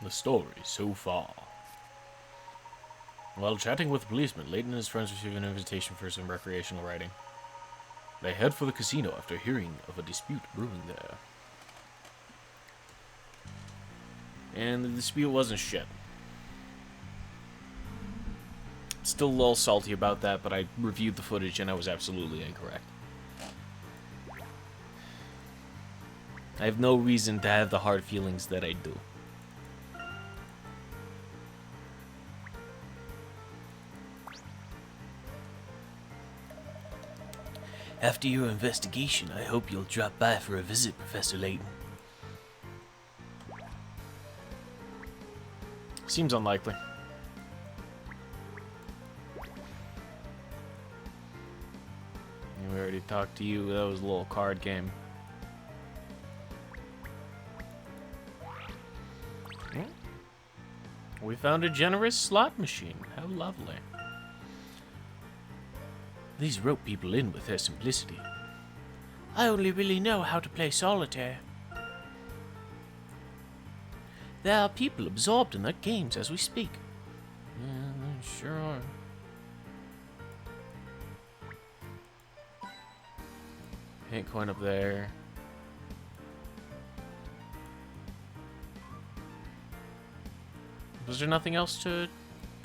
the story so far. While chatting with the policeman, Layton and his friends receive an invitation for some recreational riding. They head for the casino after hearing of a dispute brewing there. And the dispute wasn't shit. Still a little salty about that, but I reviewed the footage and I was absolutely incorrect. I have no reason to have the hard feelings that I do. After your investigation, I hope you'll drop by for a visit, Professor Layton. Seems unlikely. We already talked to you. That was a little card game. We found a generous slot machine. How lovely. These rope people in with their simplicity. I only really know how to play solitaire. There are people absorbed in their games as we speak. Yeah, they sure are. Hit coin up there. Was there nothing else to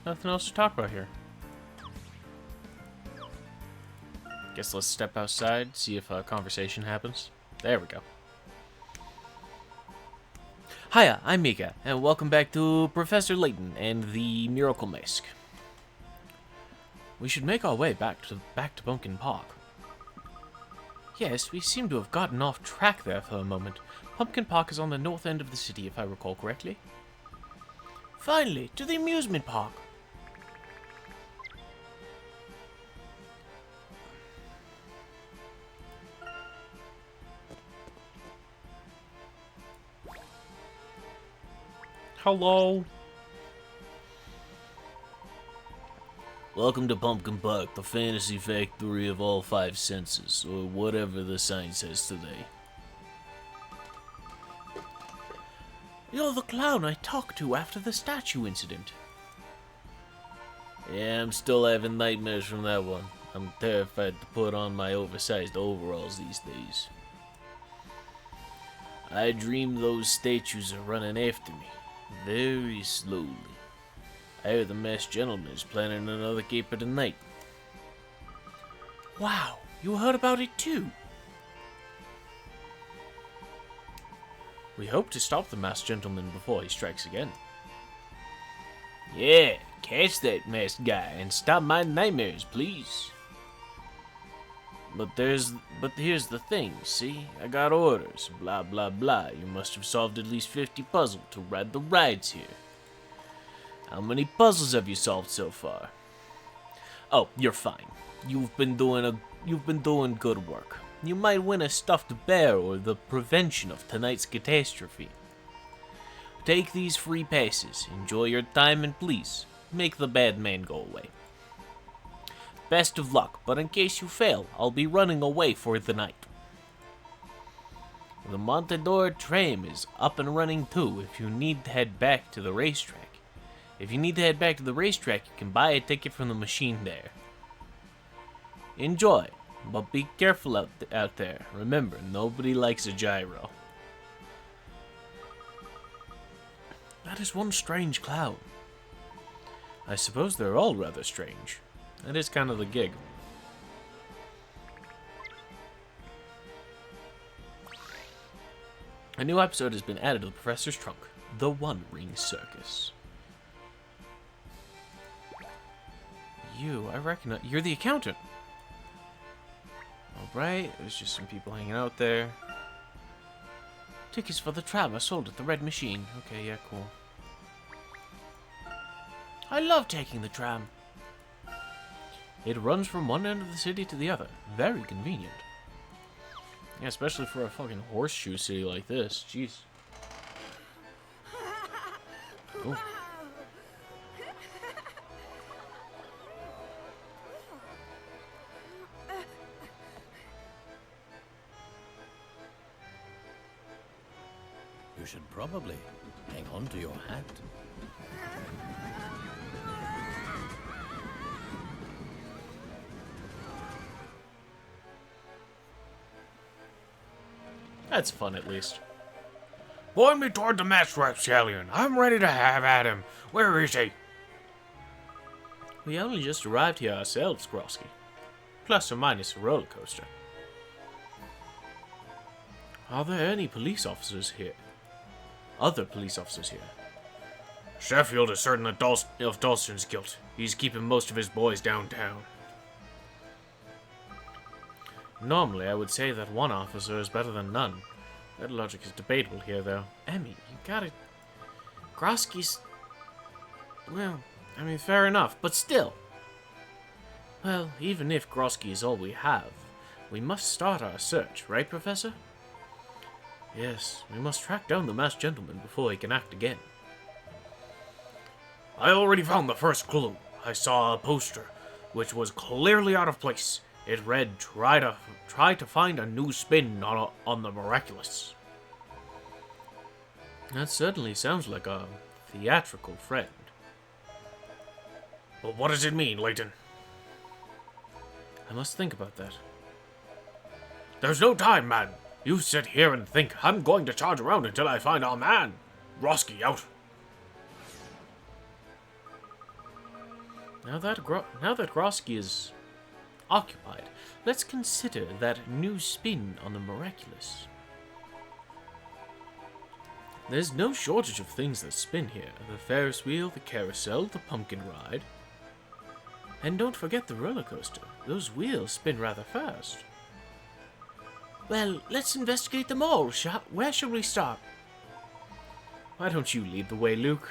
talk about here? Guess let's step outside, see if a conversation happens. There we go. Hiya, I'm Mika, and welcome back to Professor Layton and the Miracle Mask. We should make our way back to Pumpkin Park. Yes, we seem to have gotten off track there for a moment. Pumpkin Park is on the north end of the city, if I recall correctly. Finally, to the amusement park. Hello. Welcome to Pumpkin Park, the fantasy factory of all five senses, or whatever the sign says today. You're the clown I talked to after the statue incident. Yeah, I'm still having nightmares from that one. I'm terrified to put on my oversized overalls these days. I dream those statues are running after me, very slowly. I hear the masked gentleman is planning another caper tonight. Wow, you heard about it too? We hope to stop the masked gentleman before he strikes again. Yeah, catch that masked guy and stop my nightmares, please. But here's the thing, see? I got orders, blah blah blah. You must have solved at least 50 puzzles to ride the rides here. How many puzzles have you solved so far? Oh, you're fine. You've been doing good work. You might win a stuffed bear or the prevention of tonight's catastrophe. Take these free passes, enjoy your time, and please, make the bad man go away. Best of luck, but in case you fail, I'll be running away for the night. The Montador tram is up and running too if you need to head back to the racetrack. If you need to head back to the racetrack, you can buy a ticket from the machine there. Enjoy, but be careful out there. Remember, nobody likes a gyro. That is one strange clown. I suppose they're all rather strange. That is kind of the gig. A new episode has been added to the Professor's Trunk, The One Ring Circus. I recognize. You're the accountant. Alright, there's just some people hanging out there. Tickets for the tram are sold at the red machine. Okay, yeah, cool. I love taking the tram. It runs from one end of the city to the other. Very convenient. Yeah, especially for a fucking horseshoe city like this. Jeez. Cool. You should probably Hang on to your hat. That's fun, at least. Point me toward the masked rapscallion. I'm ready to have at him. Where is he? We only just arrived here ourselves, Grosky. Plus or minus a roller coaster. Are there any police officers here? Other police officers here? Sheffield is certain of Dalston's guilt. He's keeping most of his boys downtown. Normally, I would say that one officer is better than none. That logic is debatable here, though. Emmy, you gotta... Grosky's... Well, I mean, fair enough, but still. Well, even if Grosky is all we have, we must start our search, right, Professor? Yes, we must track down the masked gentleman before he can act again. I already found the first clue. I saw a poster, which was clearly out of place. It read, try to find a new spin on the miraculous. That certainly sounds like a theatrical friend. But what does it mean, Layton? I must think about that. There's no time, man. You sit here and think. I'm going to charge around until I find our man. Rosky out. Now that Grosky is occupied, let's consider that new spin on the miraculous. There's no shortage of things that spin here. The Ferris wheel, the carousel, the pumpkin ride. And don't forget the roller coaster. Those wheels spin rather fast. Well, let's investigate them all, where shall we start? Why don't you lead the way, Luke?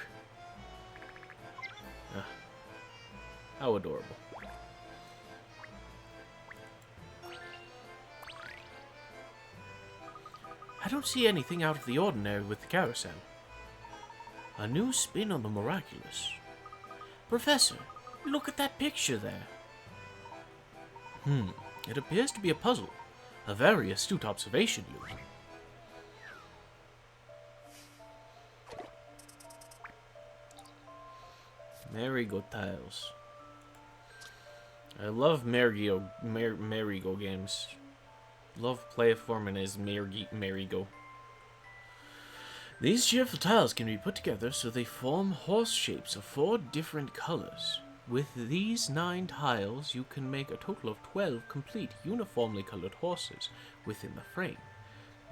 Ah, how adorable. I don't see anything out of the ordinary with the carousel. A new spin on the miraculous. Professor, look at that picture there. It appears to be a puzzle. A very astute observation, Luke. Merry-go tiles. I love merry-go games. Love platforming as merry-go. These cheerful tiles can be put together so they form horse shapes of 4 different colors. With these 9 tiles, you can make a total of 12 complete, uniformly colored horses within the frame.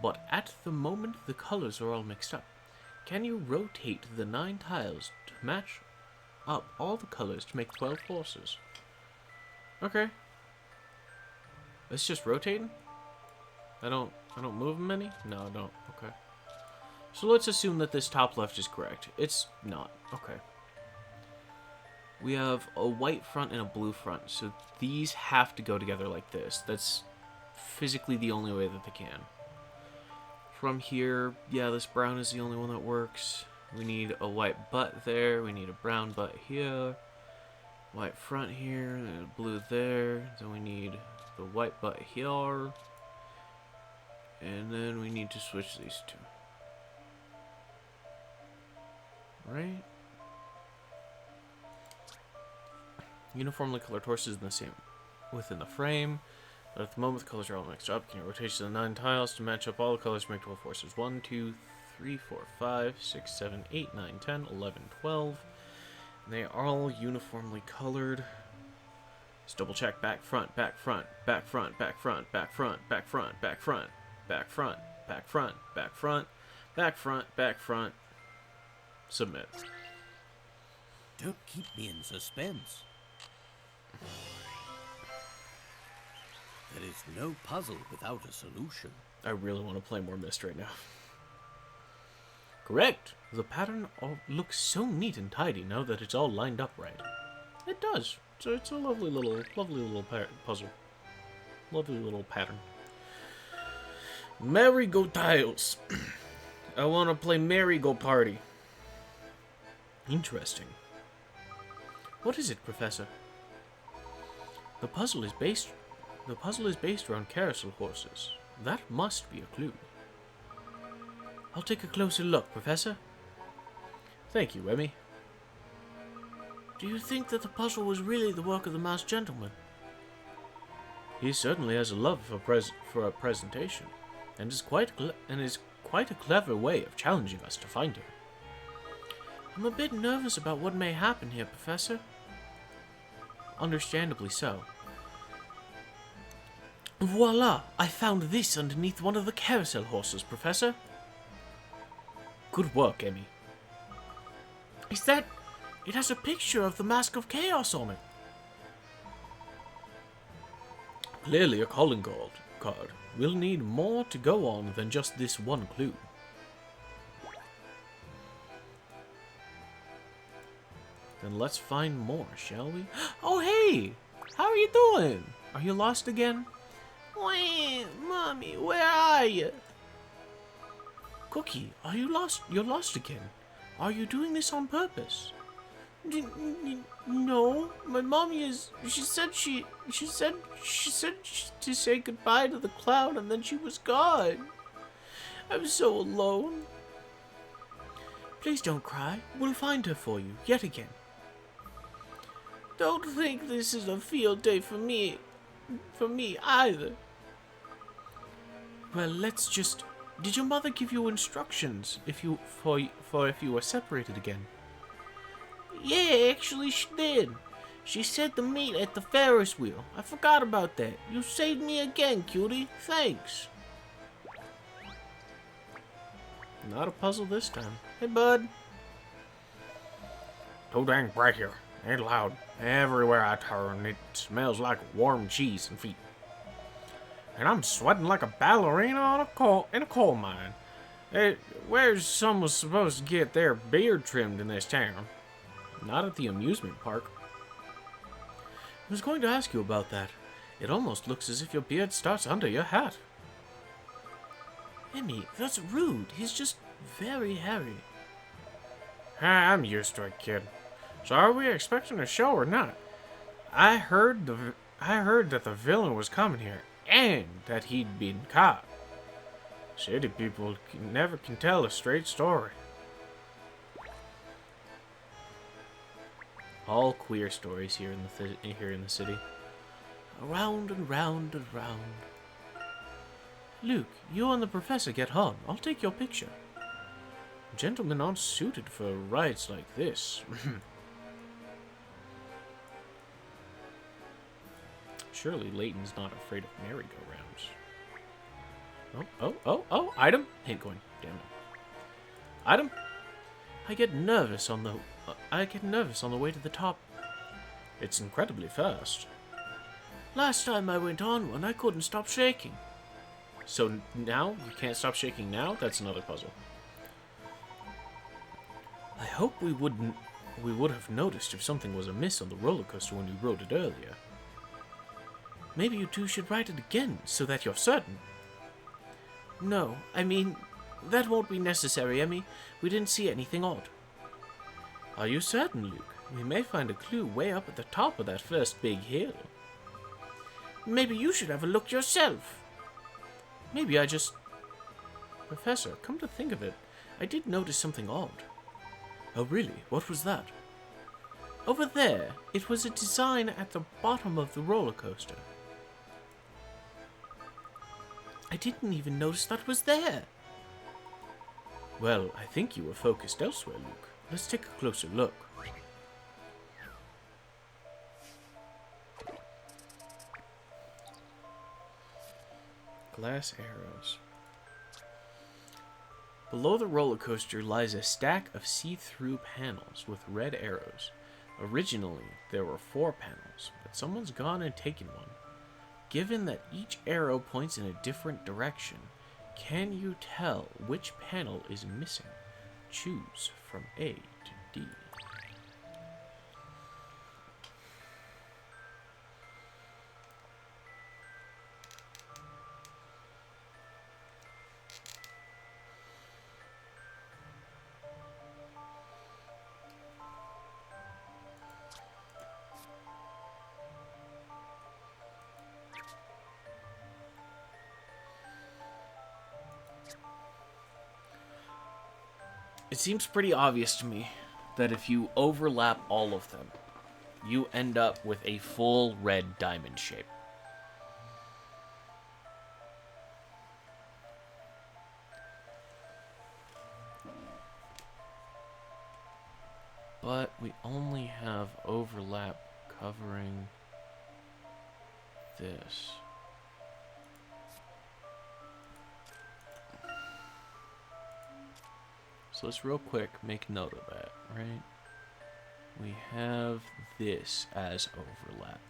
But at the moment, the colors are all mixed up. Can you rotate the 9 tiles to match up all the colors to make 12 horses? Okay. It's just rotating? I don't move them any? No, I don't. Okay. So let's assume that this top left is correct. It's not. Okay. We have a white front and a blue front, so these have to go together like this. That's physically the only way that they can. From here, yeah, this brown is the only one that works. We need a white butt there, we need a brown butt here, white front here, and a blue there, then we need the white butt here, and then we need to switch these two. Right? Uniformly colored horses in the same within the frame. But at the moment, the colors are all mixed up. Can you rotate the 9 tiles to match up all the colors to make 12 horses? 1, 2, 3, 4, 5, 6, 7, 8, 9, 10, 11, 12. And they are all uniformly colored. Let's double check. Back, front, back, front, back, front, back, front, back, front, back, front, back, front, back, front, back, front, back, front, back, front, back, front. Submit. Don't keep me in suspense. There is no puzzle without a solution. I really want to play more Myst right now. Correct. The pattern looks so neat and tidy now that it's all lined up right. It does. So it's a lovely little puzzle. Lovely little pattern. Merry-go tiles. I want to play Merry-go Party. Interesting. What is it, Professor? The puzzle is based around carousel horses. That must be a clue. I'll take a closer look, Professor. Thank you, Emmy. Do you think that the puzzle was really the work of the masked gentleman? He certainly has a love for a presentation, and is quite a clever way of challenging us to find her. I'm a bit nervous about what may happen here, Professor. Understandably so. Voila! I found this underneath one of the carousel horses, Professor. Good work, Emmy. Is that... It has a picture of the Mask of Chaos on it. Clearly a calling card. We'll need more to go on than just this one clue. Then let's find more, shall we? Oh, hey! How are you doing? Are you lost again? Wait, Mommy, where are you? Cookie, are you lost? You're lost again. Are you doing this on purpose? No, my mommy is. She said to say goodbye to the clown, and then she was gone. I'm so alone. Please don't cry. We'll find her for you yet again. Don't think this is a field day for me either. Well, let's just. Did your mother give you instructions if you were separated again? Yeah, actually she did. She said to meet at the Ferris wheel. I forgot about that. You saved me again, cutie. Thanks. Not a puzzle this time. Hey, bud. Too dang bright here. And loud. Everywhere I turn, it smells like warm cheese and feet. And I'm sweating like a ballerina in a coal mine. Where's someone supposed to get their beard trimmed in this town? Not at the amusement park. I was going to ask you about that. It almost looks as if your beard starts under your hat. Emmy, that's rude. He's just very hairy. I'm used to it, kid. So are we expecting a show or not? I heard that the villain was coming here, and that he'd been caught. City people never can tell a straight story. All queer stories here in the city. Around and round and round. Luke, you and the professor get on. I'll take your picture. Gentlemen aren't suited for rides like this. Surely Layton's not afraid of merry-go-rounds. Oh, item! Ain't going, damn it. Item! I get nervous on the way to the top. It's incredibly fast. Last time I went on one, I couldn't stop shaking. So now you can't stop shaking now? That's another puzzle. I hope we would have noticed if something was amiss on the roller coaster when you rode it earlier. Maybe you two should ride it again, so that you're certain. No, I mean, that won't be necessary, Emmy. We didn't see anything odd. Are you certain, Luke? We may find a clue way up at the top of that first big hill. Maybe you should have a look yourself. Maybe I just... Professor, come to think of it, I did notice something odd. Oh really? What was that? Over there, it was a design at the bottom of the roller coaster. I didn't even notice that was there. Well, I think you were focused elsewhere, Luke. Let's take a closer look. Glass arrows. Below the roller coaster lies a stack of see-through panels with red arrows. Originally, there were 4 panels, but someone's gone and taken one. Given that each arrow points in a different direction, can you tell which panel is missing? Choose from A to D. It seems pretty obvious to me. that if you overlap all of them, you end up with a full red diamond shape. But we only have overlap covering this. So let's real quick make note of that, right? We have this as overlap.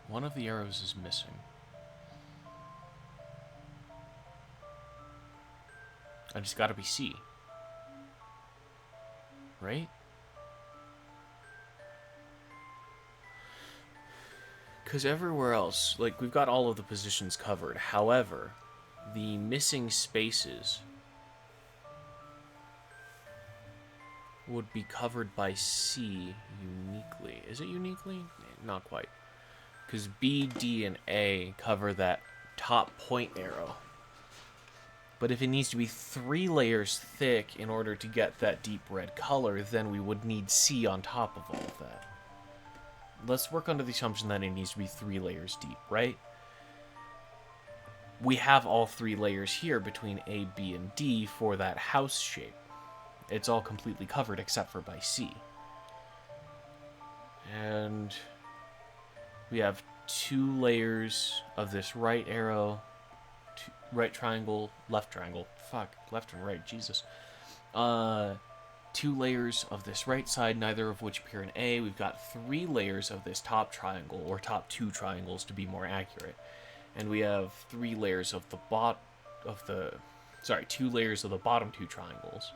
One of the arrows is missing. And it's gotta be C. Right? Because everywhere else, like, we've got all of the positions covered. However, the missing spaces would be covered by C uniquely. Is it uniquely? Not quite. Because B, D, and A cover that top point arrow. But if it needs to be 3 layers thick in order to get that deep red color, then we would need C on top of all of that. Let's work under the assumption that it needs to be 3 layers deep, right? We have all 3 layers here between A, B, and D for that house shape. It's all completely covered except for by C. And we have 2 layers of this right arrow, right triangle, left triangle. Fuck, left and right, Jesus. 2 layers of this right side, neither of which appear in A. We've got 3 layers of this top triangle, or top 2 triangles to be more accurate. And we have 3 layers of the 2 layers of the bottom 2 triangles.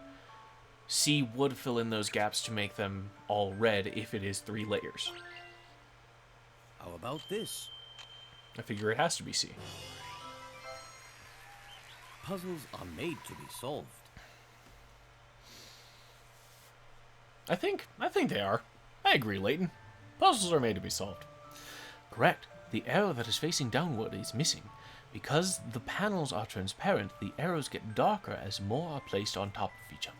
C would fill in those gaps to make them all red if it is 3 layers. How about this? I figure it has to be C. Puzzles are made to be solved. I think they are. I agree, Layton. Puzzles are made to be solved. Correct. The arrow that is facing downward is missing. Because the panels are transparent, the arrows get darker as more are placed on top of each other.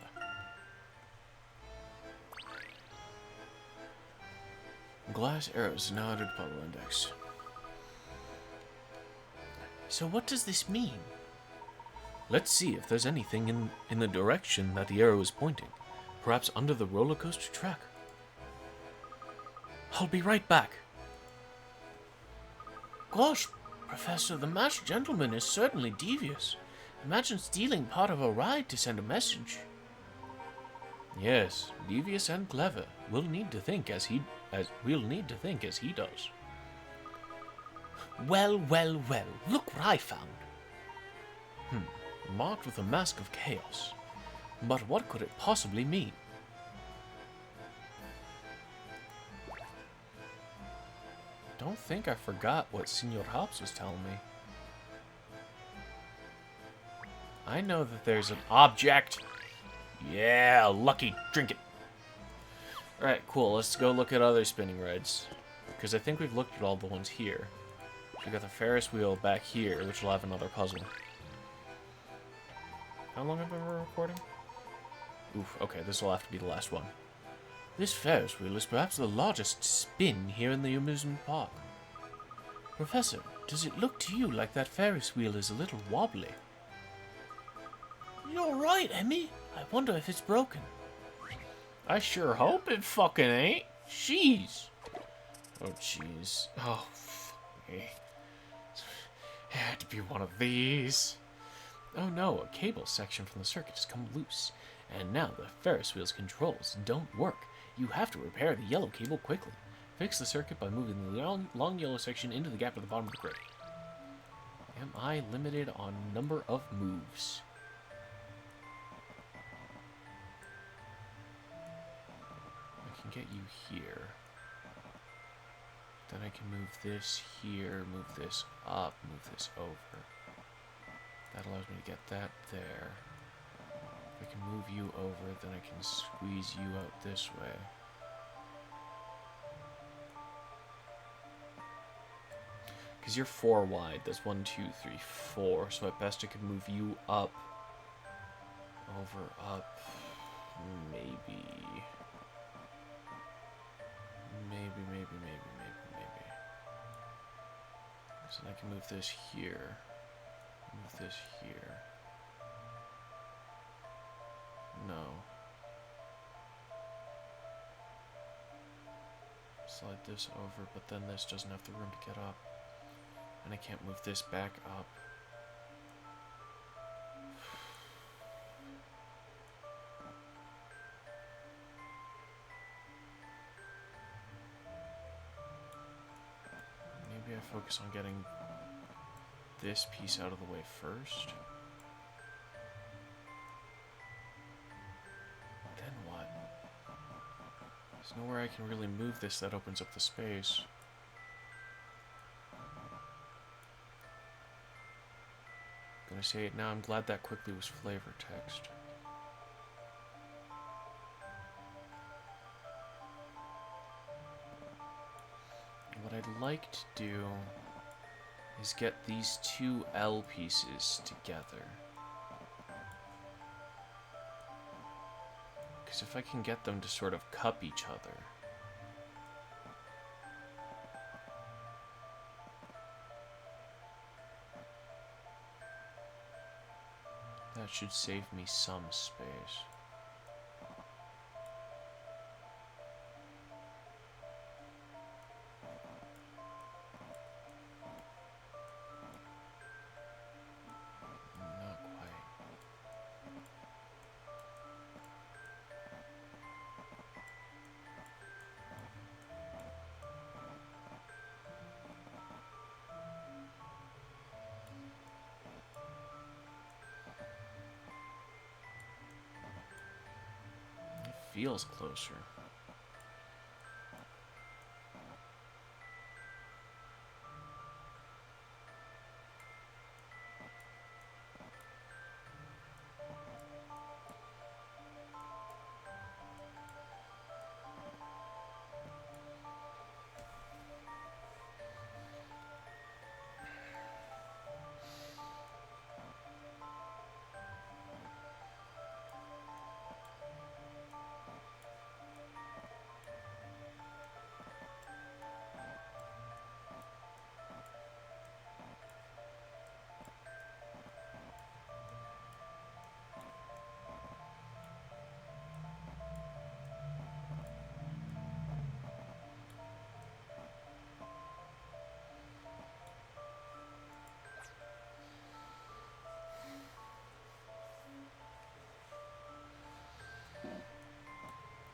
Glass arrows now added puzzle index. So what does this mean? Let's see if there's anything in the direction that the arrow is pointing. Perhaps under the roller coaster track. I'll be right back. Gosh, Professor, the masked gentleman is certainly devious. Imagine stealing part of a ride to send a message. Yes, devious and clever. We'll need to think as he does. Well, well, well, look what I found. Marked with a mask of chaos. But what could it possibly mean? Don't think I forgot what Senor Hobbs was telling me. I know that there's an object. Yeah, lucky, drink it. Alright, cool, let's go look at other spinning rides. Because I think we've looked at all the ones here. We got the Ferris wheel back here, which will have another puzzle. How long have I been recording? Oof, okay, this will have to be the last one. This Ferris wheel is perhaps the largest spin here in the amusement park. Professor, does it look to you like that Ferris wheel is a little wobbly? You're right, Emmy. I wonder if it's broken. I sure hope it fucking ain't. Jeez. Oh, jeez. Oh, fuck me. It had to be one of these. Oh no, a cable section from the circuit has come loose. And now the Ferris wheel's controls don't work. You have to repair the yellow cable quickly. Fix the circuit by moving the long yellow section into the gap at the bottom of the grid. Am I limited on number of moves? I can get you here. Then I can move this here, move this up, move this over. That allows me to get that there. If I can move you over, then I can squeeze you out this way. Because you're 4 wide. That's 1, 2, 3, 4. So at best I could move you up. Over, up. Maybe. Maybe. So I can move this here. Move this here. No. Slide this over, but then this doesn't have the room to get up. And I can't move this back up. Maybe I focus on getting this piece out of the way first. Then what? There's nowhere I can really move this that opens up the space. Gonna say it now, I'm glad that quickly was flavor text. What I'd like to do is get these two L pieces together. Because if I can get them to sort of cup each other, that should save me some space. Not quite. It feels closer.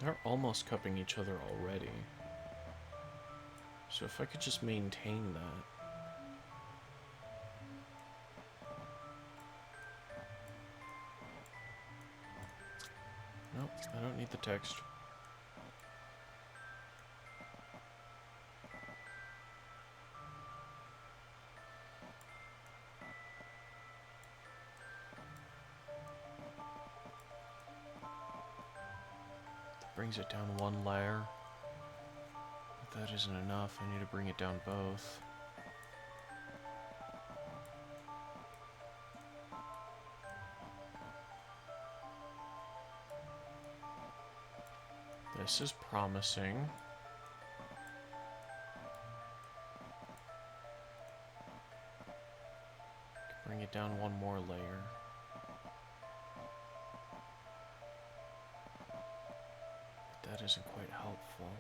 They're almost cupping each other already. So if I could just maintain that. Nope, I don't need the text. Brings it down one layer. But that isn't enough. I need to bring it down both. This is promising. Bring it down one more layer. That isn't quite helpful.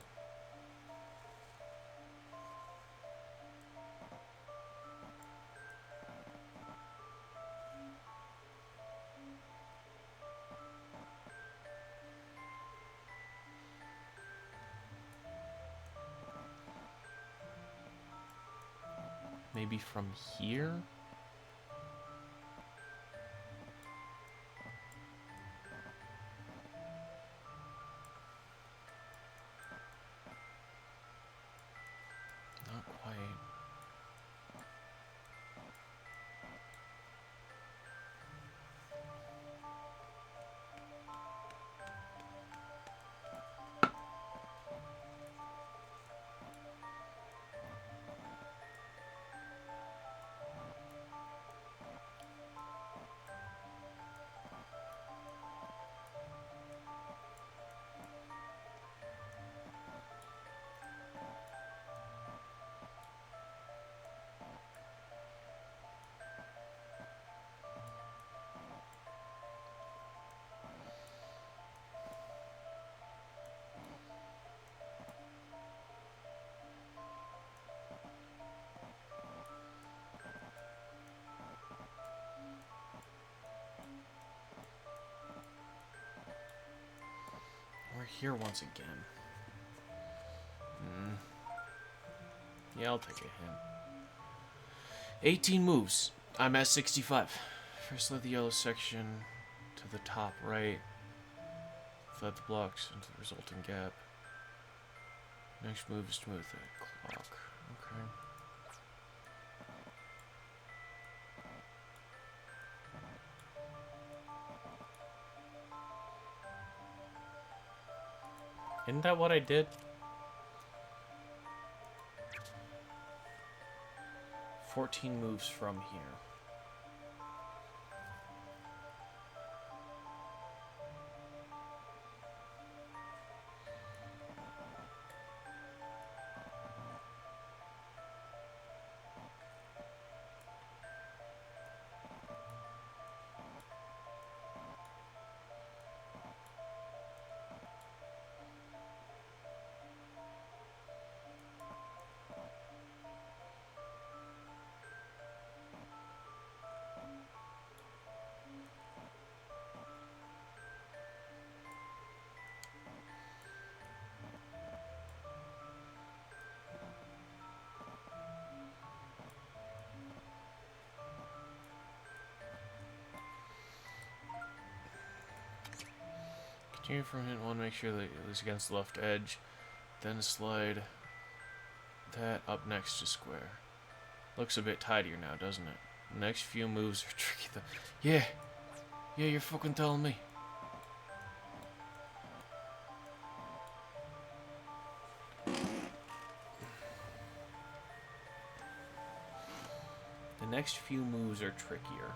maybe from here? Not quite. We're here once again. Yeah, I'll take a hint. 18 moves. I'm at 65. First let the yellow section to the top right. Flood the blocks into the resulting gap. Next move is to move the clock. Okay. Isn't that what I did? 14 moves from here. Continue from hint 1, make sure that it is against the left edge. Then slide that up next to square. Looks a bit tidier now, doesn't it? The next few moves are tricky though. Yeah, you're fucking telling me. The next few moves are trickier.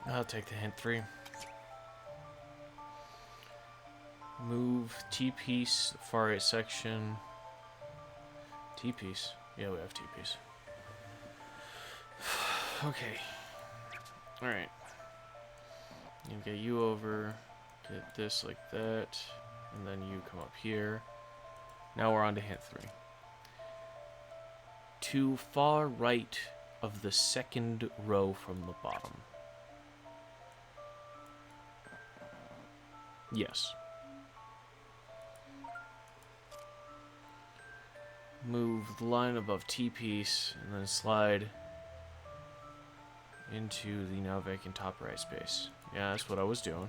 I'll take the hint 3. Move T-piece, far right section. T-piece? Yeah, we have T-piece. Okay. Alright. Get you over. Get this like that. And then you come up here. Now we're on to hint 3. To far right of the second row from the bottom. Yes. Move the line above T-piece and then slide into the now vacant top right space. Yeah, that's what I was doing.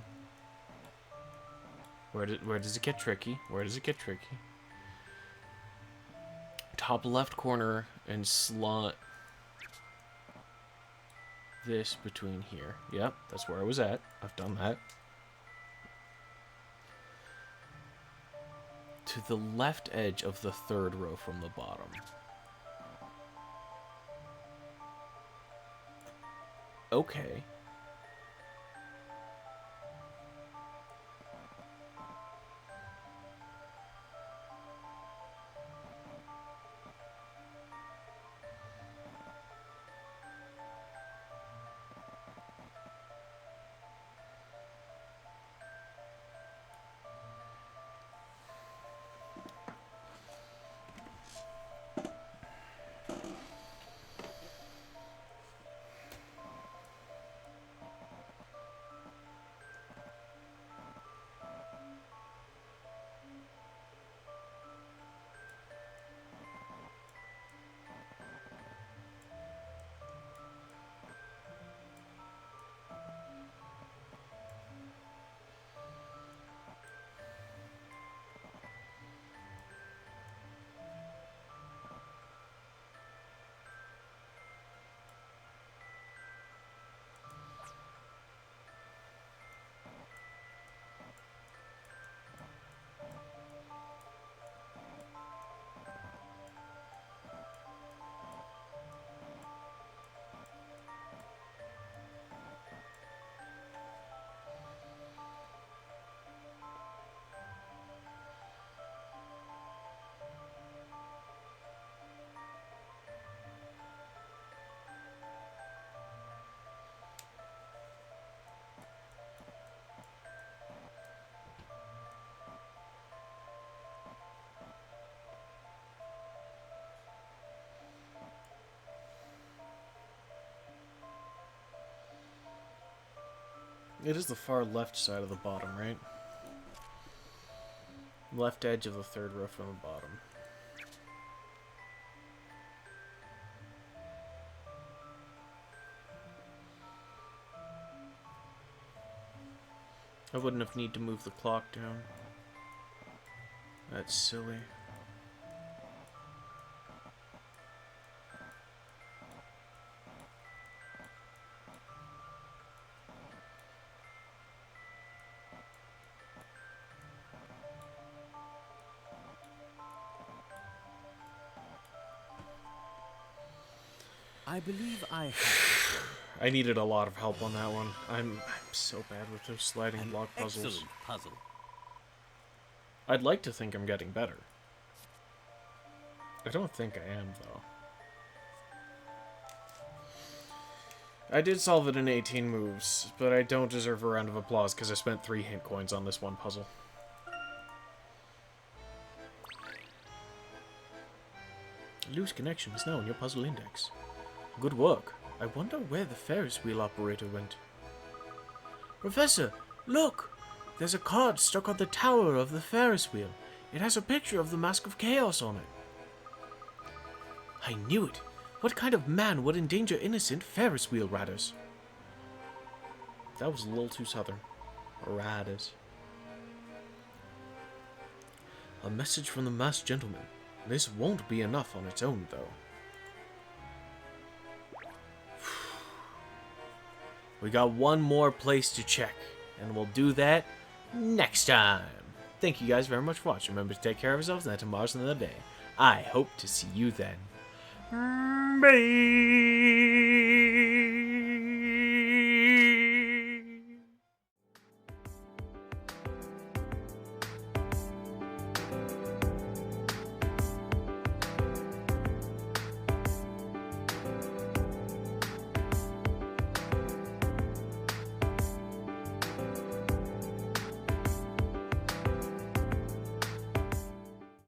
Where does it get tricky? Where does it get tricky? Top left corner and slot this between here. Yep, that's where I was at. I've done that. To the left edge of the third row from the bottom. Okay. It is the far left side of the bottom, right? Left edge of the third row from the bottom. I wouldn't have need to move the clock down. That's silly. I believe I have I needed a lot of help on that one. I'm so bad with those sliding an block puzzles. excellent puzzle. I'd like to think I'm getting better. I don't think I am, though. I did solve it in 18 moves, but I don't deserve a round of applause because I spent 3 hint coins on this one puzzle. Loose connection is now in your puzzle index. Good work. I wonder where the Ferris wheel operator went. Professor, look! There's a card stuck on the tower of the Ferris wheel. It has a picture of the Mask of Chaos on it. I knew it. What kind of man would endanger innocent Ferris wheel riders? That was a little too southern. Riders. A message from the masked gentleman. This won't be enough on its own, though. We got one more place to check, and we'll do that next time. Thank you guys very much for watching. Remember to take care of yourselves, and tomorrow's another day. I hope to see you then. Bye!